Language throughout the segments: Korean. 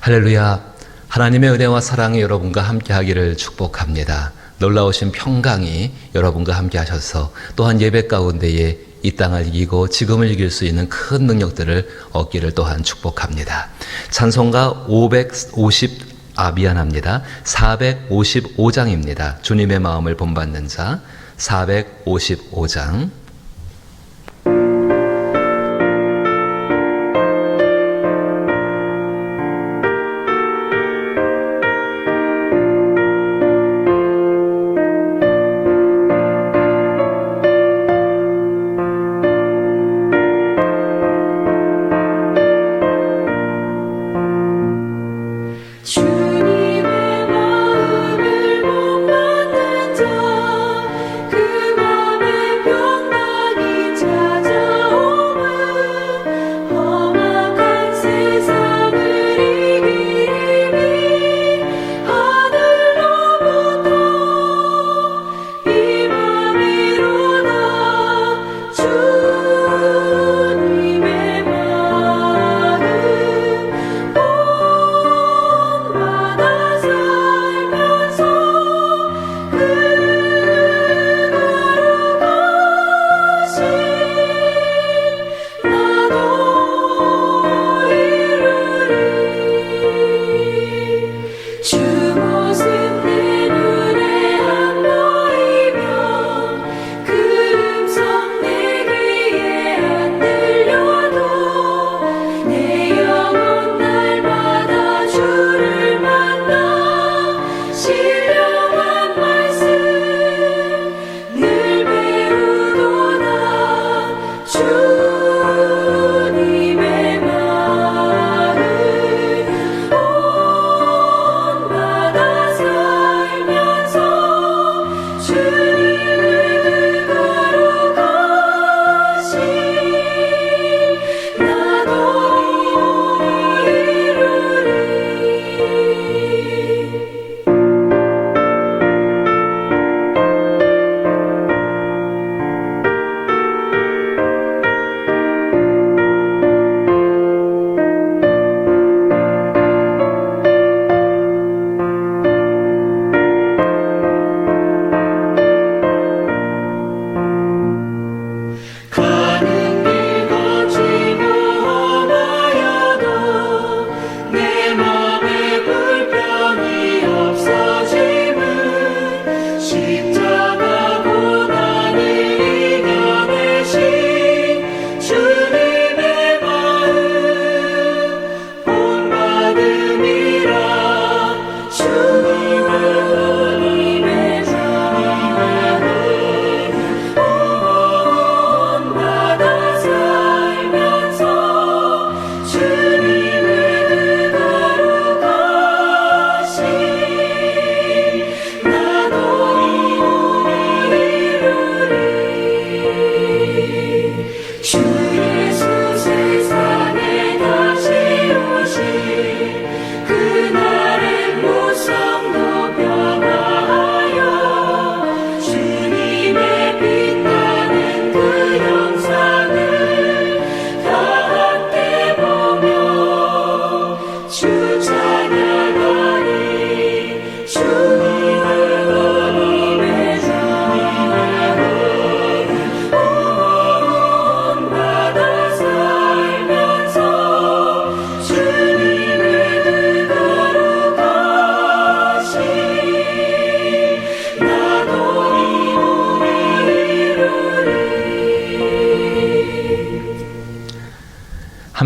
할렐루야. 하나님의 은혜와 사랑이 여러분과 함께 하기를 축복합니다. 놀라우신 평강이 여러분과 함께 하셔서 또한 예배 가운데에 이 땅을 이기고 지금을 이길 수 있는 큰 능력들을 얻기를 또한 축복합니다. 찬송가 455장입니다. 주님의 마음을 본받는 자 455장.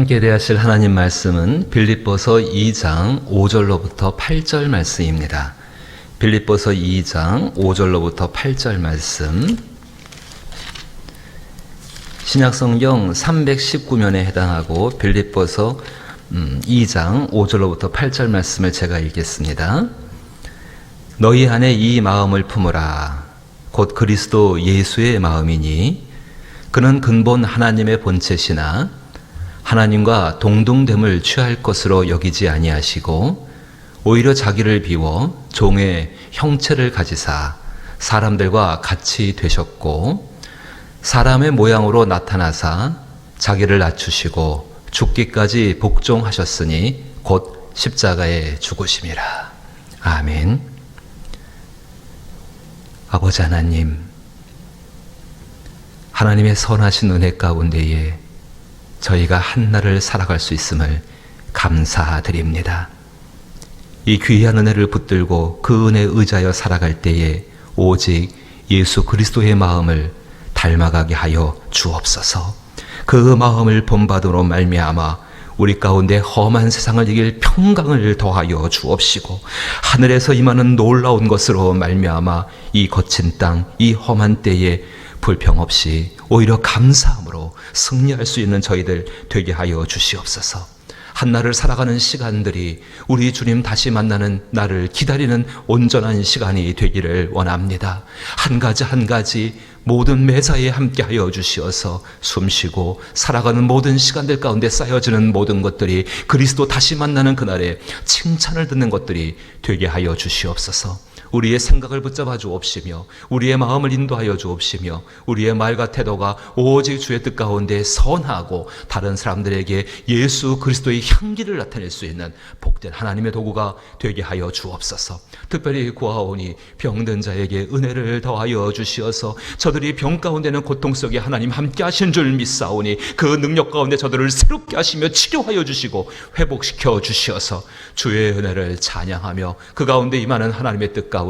함께 대하실 하나님 말씀은 빌립보서 2장 5절로부터 8절 말씀입니다. 빌립보서 2장 5절로부터 8절 말씀. 신약성경 319면에 해당하고 빌립보서 2장 5절로부터 8절 말씀을 제가 읽겠습니다. 너희 안에 이 마음을 품으라. 곧 그리스도 예수의 마음이니 그는 근본 하나님의 본체시나 하나님과 동등됨을 취할 것으로 여기지 아니하시고 오히려 자기를 비워 종의 형체를 가지사 사람들과 같이 되셨고 사람의 모양으로 나타나사 자기를 낮추시고 죽기까지 복종하셨으니 곧 십자가에 죽으심이라. 아멘. 아버지 하나님, 하나님의 선하신 은혜 가운데에 저희가 한날을 살아갈 수 있음을 감사드립니다. 이 귀한 은혜를 붙들고 그 은혜에 의지하여 살아갈 때에 오직 예수 그리스도의 마음을 닮아가게 하여 주옵소서. 그 마음을 본받음으로 말미암아 우리 가운데 험한 세상을 이길 평강을 더하여 주옵시고, 하늘에서 임하는 놀라운 것으로 말미암아 이 거친 땅, 이 험한 때에 불평 없이 오히려 감사함으로 승리할 수 있는 저희들 되게 하여 주시옵소서. 한날을 살아가는 시간들이 우리 주님 다시 만나는 날을 기다리는 온전한 시간이 되기를 원합니다. 한 가지 한 가지 모든 매사에 함께하여 주시어서 숨쉬고 살아가는 모든 시간들 가운데 쌓여지는 모든 것들이 그리스도 다시 만나는 그날에 칭찬을 듣는 것들이 되게 하여 주시옵소서. 우리의 생각을 붙잡아 주옵시며 우리의 마음을 인도하여 주옵시며 우리의 말과 태도가 오직 주의 뜻 가운데 선하고 다른 사람들에게 예수 그리스도의 향기를 나타낼 수 있는 복된 하나님의 도구가 되게 하여 주옵소서. 특별히 구하오니 병든 자에게 은혜를 더하여 주시어서 저들이 병 가운데는 고통 속에 하나님 함께 하신 줄 믿사오니 그 능력 가운데 저들을 새롭게 하시며 치료하여 주시고 회복시켜 주시어서 주의 은혜를 찬양하며 그 가운데 임하는 하나님의 뜻 가운데에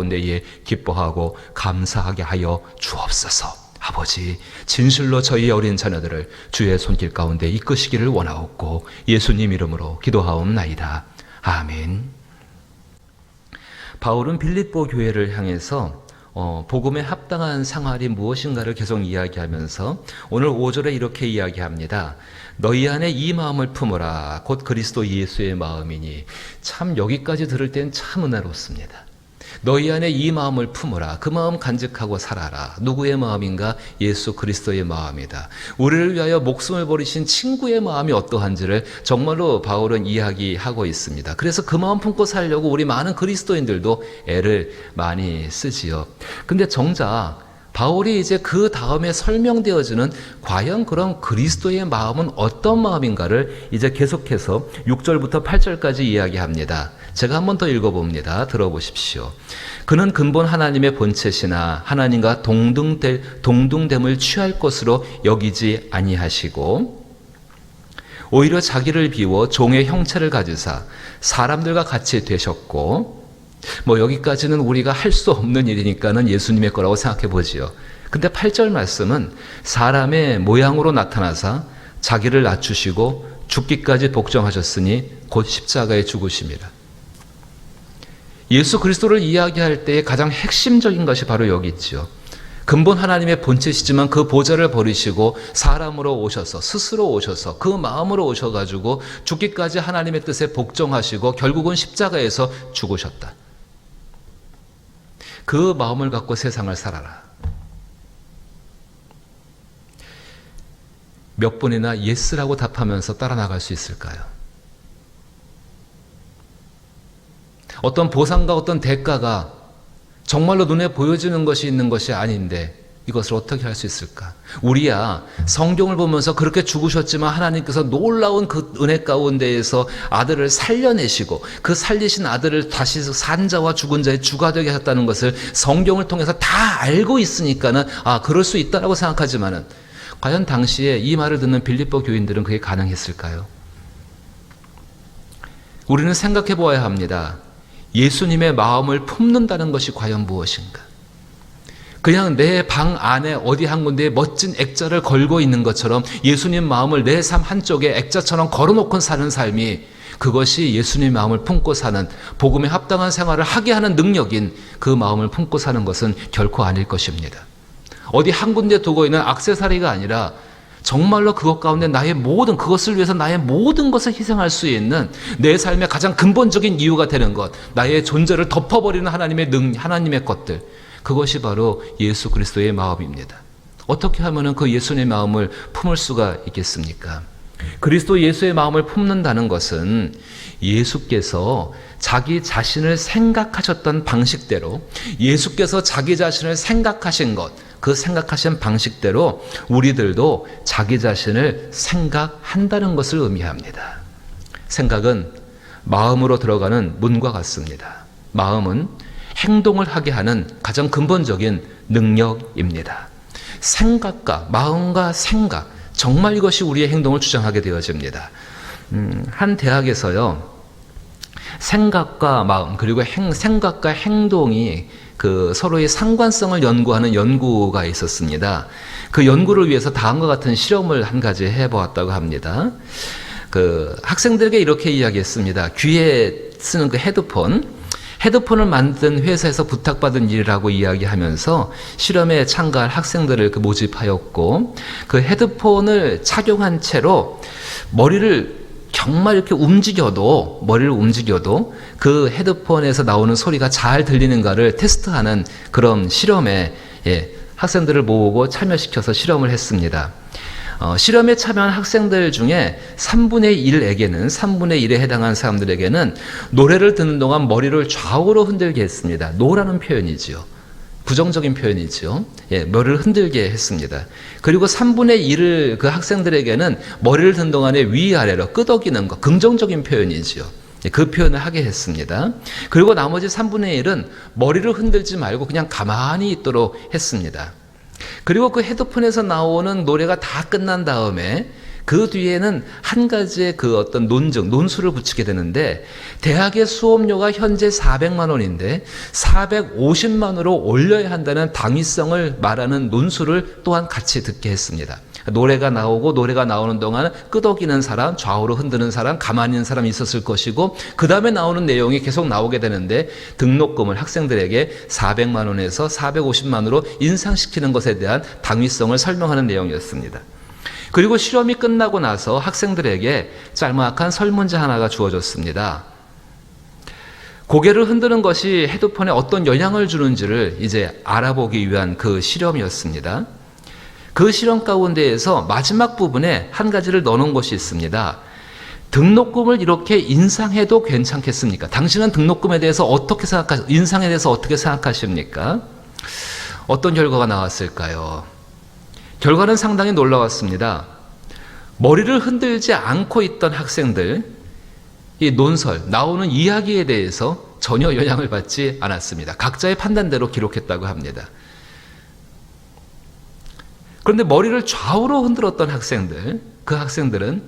기뻐하고 감사하게 하여 주옵소서. 아버지, 진실로 저희 어린 자녀들을 주의 손길 가운데 이끄시기를 원하옵고 예수님 이름으로 기도하옵나이다. 아멘. 바울은 빌립보 교회를 향해서 복음에 합당한 생활이 무엇인가를 계속 이야기하면서 오늘 5절에 이렇게 이야기합니다. 너희 안에 이 마음을 품으라. 곧 그리스도 예수의 마음이니. 참 여기까지 들을 땐 참 은혜롭습니다. 너희 안에 이 마음을 품으라. 그 마음 간직하고 살아라. 누구의 마음인가? 예수 그리스도의 마음이다. 우리를 위하여 목숨을 버리신 친구의 마음이 어떠한지를 정말로 바울은 이야기하고 있습니다. 그래서 그 마음 품고 살려고 우리 많은 그리스도인들도 애를 많이 쓰지요. 근데 정작 바울이 이제 그 다음에 설명되어지는 과연 그런 그리스도의 마음은 어떤 마음인가를 이제 계속해서 6절부터 8절까지 이야기합니다. 제가 한 번 더 읽어봅니다. 들어보십시오. 그는 근본 하나님의 본체시나 하나님과 동등됨을 취할 것으로 여기지 아니하시고 오히려 자기를 비워 종의 형체를 가지사 사람들과 같이 되셨고, 여기까지는 우리가 할 수 없는 일이니까는 예수님의 거라고 생각해 보지요. 근데 8절 말씀은 사람의 모양으로 나타나사 자기를 낮추시고 죽기까지 복종하셨으니 곧 십자가에 죽으심이라. 예수 그리스도를 이야기할 때의 가장 핵심적인 것이 바로 여기 있죠. 근본 하나님의 본체시지만 그 보좌를 버리시고 사람으로 오셔서 스스로 오셔서 그 마음으로 오셔가지고 죽기까지 하나님의 뜻에 복종하시고 결국은 십자가에서 죽으셨다. 그 마음을 갖고 세상을 살아라. 몇 번이나 예스라고 답하면서 따라 나갈 수 있을까요? 어떤 보상과 어떤 대가가 정말로 눈에 보여지는 것이 있는 것이 아닌데 이것을 어떻게 할 수 있을까? 우리야 성경을 보면서 그렇게 죽으셨지만 하나님께서 놀라운 그 은혜 가운데에서 아들을 살려내시고 그 살리신 아들을 다시 산 자와 죽은 자의 주가 되게 하셨다는 것을 성경을 통해서 다 알고 있으니까는 그럴 수 있다라고 생각하지만은 과연 당시에 이 말을 듣는 빌립보 교인들은 그게 가능했을까요? 우리는 생각해 보아야 합니다. 예수님의 마음을 품는다는 것이 과연 무엇인가? 그냥 내 방 안에 어디 한 군데에 멋진 액자를 걸고 있는 것처럼 예수님 마음을 내 삶 한쪽에 액자처럼 걸어놓고 사는 삶이 그것이 예수님 마음을 품고 사는 복음에 합당한 생활을 하게 하는 능력인 그 마음을 품고 사는 것은 결코 아닐 것입니다. 어디 한 군데 두고 있는 액세서리가 아니라 정말로 그것 가운데 그것을 위해서 나의 모든 것을 희생할 수 있는 내 삶의 가장 근본적인 이유가 되는 것, 나의 존재를 덮어버리는 하나님의 것들, 그것이 바로 예수 그리스도의 마음입니다. 어떻게 하면 그 예수님의 마음을 품을 수가 있겠습니까? 그리스도 예수의 마음을 품는다는 것은 예수께서 자기 자신을 생각하셨던 방식대로, 예수께서 자기 자신을 생각하신 것, 그 생각하신 방식대로 우리들도 자기 자신을 생각한다는 것을 의미합니다. 생각은 마음으로 들어가는 문과 같습니다. 마음은 행동을 하게 하는 가장 근본적인 능력입니다. 생각과 마음과 생각, 정말 이것이 우리의 행동을 주장하게 되어집니다. 한 대학에서요, 생각과 마음 그리고 생각과 행동이 그 서로의 상관성을 연구하는 연구가 있었습니다. 그 연구를 위해서 다음과 같은 실험을 한 가지 해보았다고 합니다. 그 학생들에게 이렇게 이야기했습니다. 귀에 쓰는 그 헤드폰을 만든 회사에서 부탁받은 일이라고 이야기하면서 실험에 참가할 학생들을 모집하였고, 그 헤드폰을 착용한 채로 머리를 정말 이렇게 머리를 움직여도 그 헤드폰에서 나오는 소리가 잘 들리는가를 테스트하는 그런 실험에 학생들을 모으고 참여시켜서 실험을 했습니다. 실험에 참여한 학생들 중에 3분의 1에 해당한 사람들에게는 노래를 듣는 동안 머리를 좌우로 흔들게 했습니다. 노라는 표현이지요. 부정적인 표현이죠. 머리를 흔들게 했습니다. 그리고 3분의 1을 그 학생들에게는 머리를 듣는 동안에 위아래로 끄덕이는 것, 긍정적인 표현이지요. 그 표현을 하게 했습니다. 그리고 나머지 3분의 1은 머리를 흔들지 말고 그냥 가만히 있도록 했습니다. 그리고 그 헤드폰에서 나오는 노래가 다 끝난 다음에 그 뒤에는 한 가지의 그 어떤 논술을 붙이게 되는데, 대학의 수업료가 현재 400만 원인데 450만으로 올려야 한다는 당위성을 말하는 논술을 또한 같이 듣게 했습니다. 노래가 나오는 동안 끄덕이는 사람, 좌우로 흔드는 사람, 가만히 있는 사람이 있었을 것이고, 그 다음에 나오는 내용이 계속 나오게 되는데, 등록금을 학생들에게 400만 원에서 450만으로 인상시키는 것에 대한 당위성을 설명하는 내용이었습니다. 그리고 실험이 끝나고 나서 학생들에게 짤막한 설문지 하나가 주어졌습니다. 고개를 흔드는 것이 헤드폰에 어떤 영향을 주는지를 이제 알아보기 위한 그 실험이었습니다. 그 실험 가운데에서 마지막 부분에 한 가지를 넣어놓은 것이 있습니다. 등록금을 이렇게 인상해도 괜찮겠습니까? 당신은 등록금에 대해서 인상에 대해서 어떻게 생각하십니까? 어떤 결과가 나왔을까요? 결과는 상당히 놀라웠습니다. 머리를 흔들지 않고 있던 학생들, 이 나오는 이야기에 대해서 전혀 영향을 받지 않았습니다. 각자의 판단대로 기록했다고 합니다. 그런데 머리를 좌우로 흔들었던 그 학생들은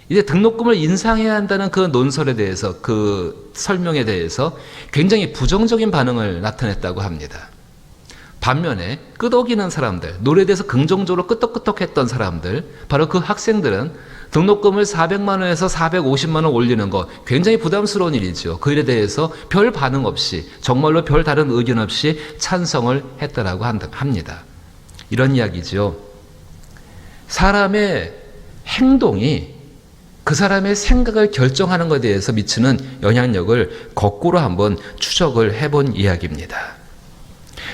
이제 등록금을 인상해야 한다는 그 논설에 대해서, 그 설명에 대해서 굉장히 부정적인 반응을 나타냈다고 합니다. 반면에 끄덕이는 사람들, 노래에 대해서 긍정적으로 끄덕끄덕했던 사람들, 바로 그 학생들은 등록금을 400만 원에서 450만 원 올리는 것 굉장히 부담스러운 일이죠. 그 일에 대해서 별 반응 없이, 정말로 별 다른 의견 없이 찬성을 했다라고 합니다. 이런 이야기죠. 사람의 행동이 그 사람의 생각을 결정하는 것에 대해서 미치는 영향력을 거꾸로 한번 추적을 해본 이야기입니다.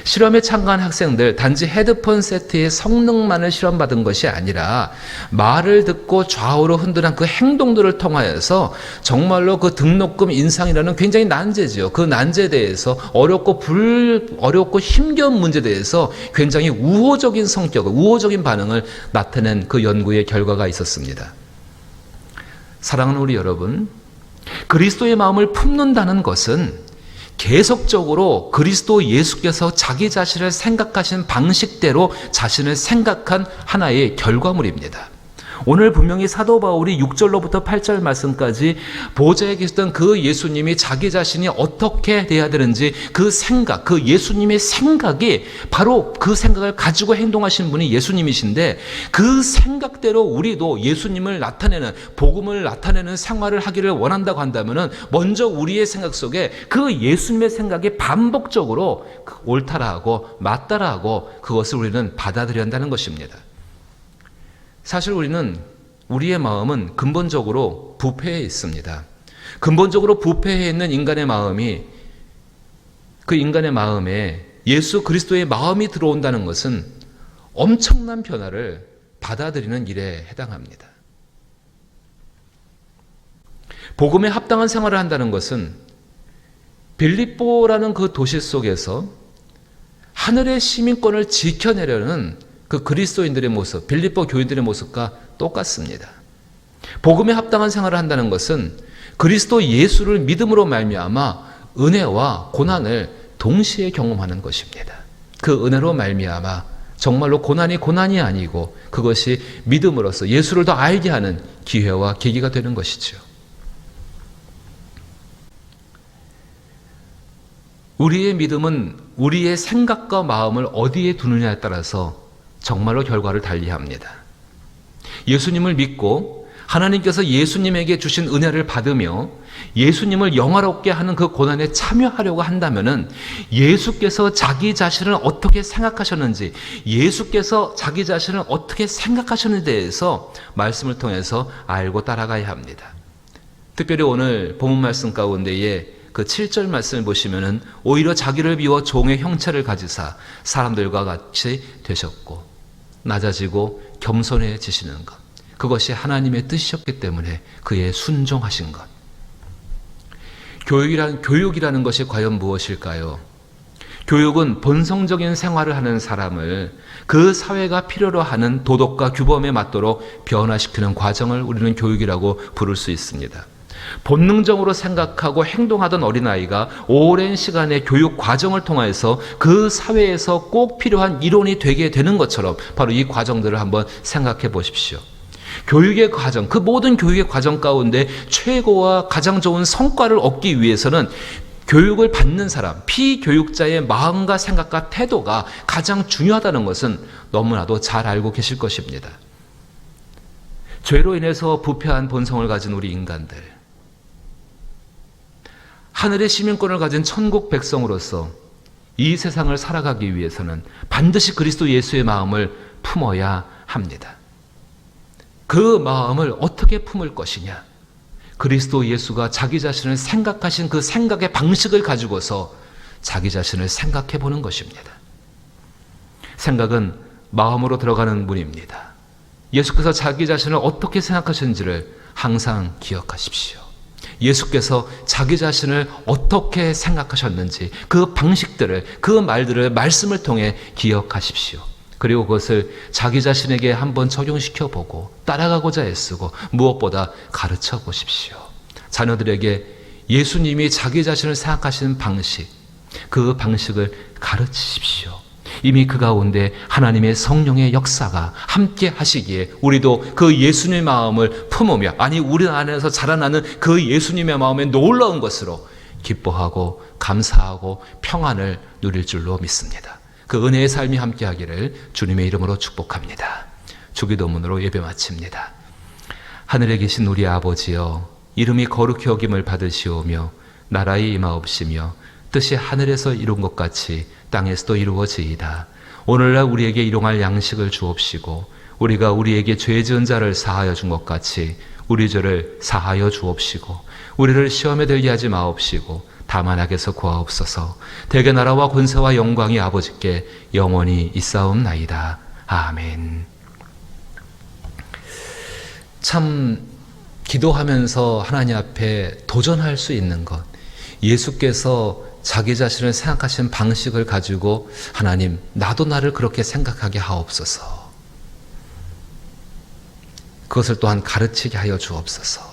실험에 참가한 학생들, 단지 헤드폰 세트의 성능만을 실험받은 것이 아니라 말을 듣고 좌우로 흔드는 그 행동들을 통하여서 정말로 그 등록금 인상이라는 굉장히 난제지요. 그 난제에 대해서 어렵고 힘겨운 문제에 대해서 굉장히 우호적인 반응을 나타낸 그 연구의 결과가 있었습니다. 사랑하는 우리 여러분, 그리스도의 마음을 품는다는 것은 계속적으로 그리스도 예수께서 자기 자신을 생각하신 방식대로 자신을 생각한 하나의 결과물입니다. 오늘 분명히 사도 바울이 6절로부터 8절 말씀까지 보좌에 계셨던 그 예수님이 자기 자신이 어떻게 돼야 되는지 그 생각, 그 예수님의 생각이 바로 그 생각을 가지고 행동하신 분이 예수님이신데, 그 생각대로 우리도 예수님을 나타내는, 복음을 나타내는 생활을 하기를 원한다고 한다면 먼저 우리의 생각 속에 그 예수님의 생각이 반복적으로 옳다라고 맞다라고 그것을 우리는 받아들여야 한다는 것입니다. 사실 우리의 마음은 근본적으로 부패해 있습니다. 근본적으로 부패해 있는 인간의 마음이, 그 인간의 마음에 예수 그리스도의 마음이 들어온다는 것은 엄청난 변화를 받아들이는 일에 해당합니다. 복음에 합당한 생활을 한다는 것은 빌립보라는 그 도시 속에서 하늘의 시민권을 지켜내려는 그 그리스도인들의 모습, 빌립보 교인들의 모습과 똑같습니다. 복음에 합당한 생활을 한다는 것은 그리스도 예수를 믿음으로 말미암아 은혜와 고난을 동시에 경험하는 것입니다. 그 은혜로 말미암아 정말로 고난이 아니고 그것이 믿음으로써 예수를 더 알게 하는 기회와 계기가 되는 것이죠. 우리의 믿음은 우리의 생각과 마음을 어디에 두느냐에 따라서 정말로 결과를 달리합니다. 예수님을 믿고 하나님께서 예수님에게 주신 은혜를 받으며 예수님을 영화롭게 하는 그 고난에 참여하려고 한다면은 예수께서 자기 자신을 어떻게 생각하셨는지, 예수께서 자기 자신을 어떻게 생각하셨는지에 대해서 말씀을 통해서 알고 따라가야 합니다. 특별히 오늘 본문 말씀 가운데에 그 7절 말씀을 보시면은 오히려 자기를 비워 종의 형체를 가지사 사람들과 같이 되셨고 낮아지고 겸손해지시는 것, 그것이 하나님의 뜻이었기 때문에 그의 순종하신 것. 교육이라는 것이 과연 무엇일까요? 교육은 본성적인 생활을 하는 사람을 그 사회가 필요로 하는 도덕과 규범에 맞도록 변화시키는 과정을 우리는 교육이라고 부를 수 있습니다. 본능적으로 생각하고 행동하던 어린아이가 오랜 시간의 교육 과정을 통해서 그 사회에서 꼭 필요한 일원이 되게 되는 것처럼 바로 이 과정들을 한번 생각해 보십시오. 교육의 과정, 그 모든 교육의 과정 가운데 최고와 가장 좋은 성과를 얻기 위해서는 교육을 받는 사람, 피교육자의 마음과 생각과 태도가 가장 중요하다는 것은 너무나도 잘 알고 계실 것입니다. 죄로 인해서 부패한 본성을 가진 우리 인간들, 하늘의 시민권을 가진 천국 백성으로서 이 세상을 살아가기 위해서는 반드시 그리스도 예수의 마음을 품어야 합니다. 그 마음을 어떻게 품을 것이냐? 그리스도 예수가 자기 자신을 생각하신 그 생각의 방식을 가지고서 자기 자신을 생각해 보는 것입니다. 생각은 마음으로 들어가는 문입니다. 예수께서 자기 자신을 어떻게 생각하셨는지를 항상 기억하십시오. 예수께서 자기 자신을 어떻게 생각하셨는지 그 방식들을, 그 말들을 말씀을 통해 기억하십시오. 그리고 그것을 자기 자신에게 한번 적용시켜 보고 따라가고자 애쓰고 무엇보다 가르쳐 보십시오. 자녀들에게 예수님이 자기 자신을 생각하시는 방식, 그 방식을 가르치십시오. 이미 그 가운데 하나님의 성령의 역사가 함께 하시기에 우리도 그 예수님의 마음을 품으며, 아니 우리 안에서 자라나는 그 예수님의 마음에 놀라운 것으로 기뻐하고 감사하고 평안을 누릴 줄로 믿습니다. 그 은혜의 삶이 함께하기를 주님의 이름으로 축복합니다. 주기도문으로 예배 마칩니다. 하늘에 계신 우리 아버지여, 이름이 거룩히 여김을 받으시오며 나라의 임하옵시며 뜻이 하늘에서 이룬 것 같이 땅에서도 이루어지이다. 오늘날 우리에게 일용할 양식을 주옵시고 우리가 우리에게 죄 지은 자를 사하여 준 것 같이 우리 죄를 사하여 주옵시고 우리를 시험에 들게 하지 마옵시고 다만 악에서 구하옵소서. 대개 나라와 권세와 영광이 아버지께 영원히 있사옵나이다. 아멘. 참 기도하면서 하나님 앞에 도전할 수 있는 것, 예수께서 자기 자신을 생각하신 방식을 가지고 하나님, 나도 나를 그렇게 생각하게 하옵소서. 그것을 또한 가르치게 하여 주옵소서.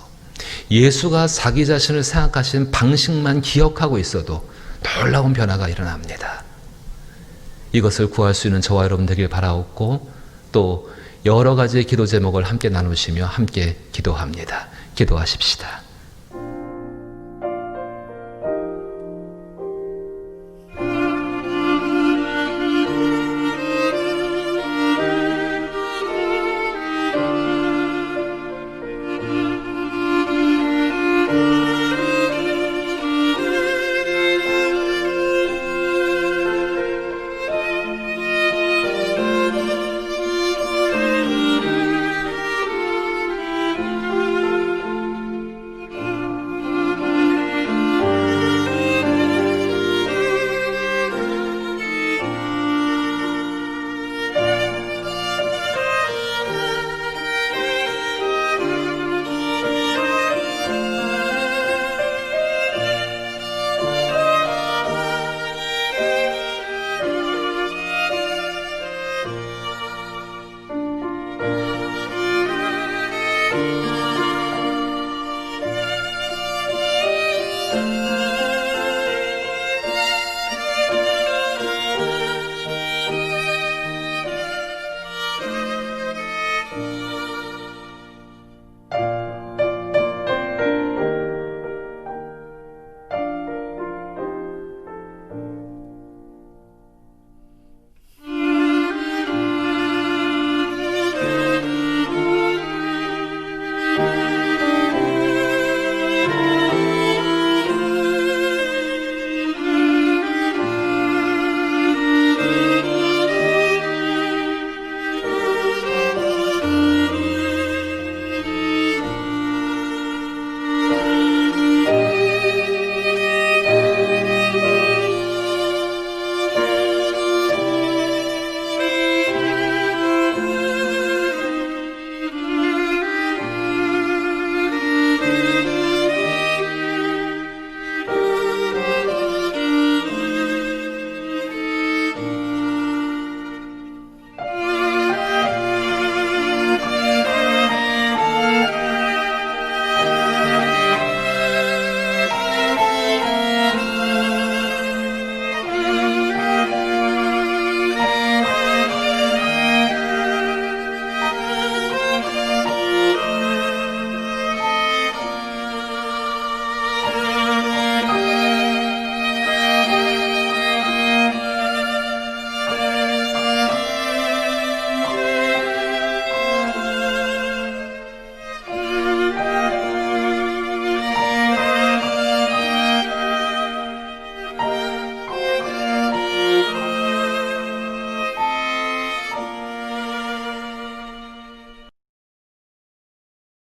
예수가 자기 자신을 생각하신 방식만 기억하고 있어도 놀라운 변화가 일어납니다. 이것을 구할 수 있는 저와 여러분 되길 바라옵고 또 여러 가지의 기도 제목을 함께 나누시며 함께 기도합니다. 기도하십시다.